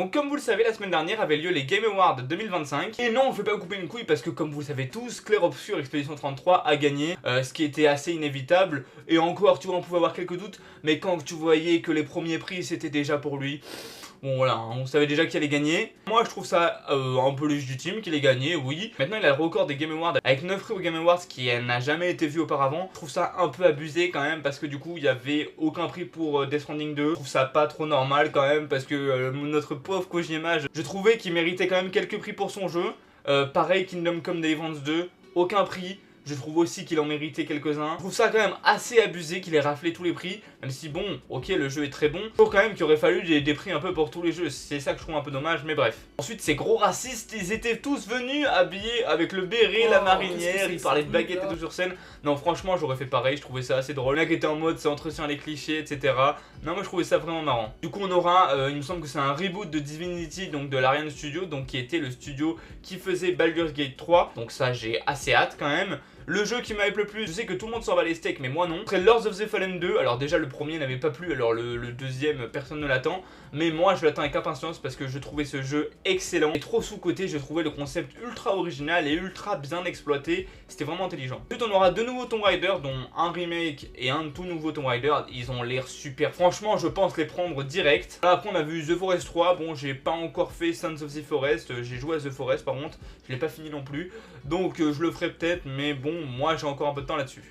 Donc comme vous le savez, la semaine dernière avait lieu les Game Awards 2025. Et non, je vais pas vous couper une couille parce que comme vous le savez tous, Clair Obscur Expédition 33 a gagné, ce qui était assez inévitable. Et encore, tu vois, on pouvait avoir quelques doutes, mais quand tu voyais que les premiers prix c'était déjà pour lui, bon voilà, on savait déjà qui allait gagner. Moi je trouve ça un peu légitime qu'il ait gagné, oui. Maintenant il a le record des Game Awards avec 9 prix aux Game Awards qui n'a jamais été vu auparavant. Je trouve ça un peu abusé quand même parce que du coup il n'y avait aucun prix pour Death Stranding 2. Je trouve ça pas trop normal quand même parce que notre pauvre Kojima, je trouvais qu'il méritait quand même quelques prix pour son jeu. Pareil Kingdom Come Deliverance 2, aucun prix. Je trouve aussi qu'il en méritait quelques-uns. Je trouve ça quand même assez abusé qu'il ait raflé tous les prix. Même si bon, ok, le jeu est très bon. Je trouve quand même qu'il aurait fallu des prix un peu pour tous les jeux. C'est ça que je trouve un peu dommage, mais bref. Ensuite, ces gros racistes, ils étaient tous venus habillés avec le béret, la marinière. Ils parlaient de baguettes et tout sur scène. Non, franchement, j'aurais fait pareil. Je trouvais ça assez drôle. Le mec était en mode, ça entretient les clichés, etc. Non, moi je trouvais ça vraiment marrant. Du coup, on aura, il me semble que c'est un reboot de Divinity, donc de l'Ariane Studio, donc qui était le studio qui faisait Baldur's Gate 3. Donc ça, j'ai assez hâte quand même. Le jeu qui m'hype le plus, je sais que tout le monde s'en va les steaks, mais moi non. Après Lords of the Fallen 2, alors déjà le premier n'avait pas plu, alors le deuxième, personne ne l'attend. Mais moi je l'attends avec impatience parce que je trouvais ce jeu excellent. Et trop sous-coté, je trouvais le concept ultra original et ultra bien exploité. C'était vraiment intelligent. Ensuite on aura deux nouveaux Tomb Raider, dont un remake et un tout nouveau Tomb Raider. Ils ont l'air super. Franchement je pense les prendre direct. Là, après on a vu The Forest 3, bon j'ai pas encore fait Sons of the Forest. J'ai joué à The Forest par contre, je l'ai pas fini non plus. Donc je le ferai peut-être, mais bon moi j'ai encore un peu de temps là-dessus.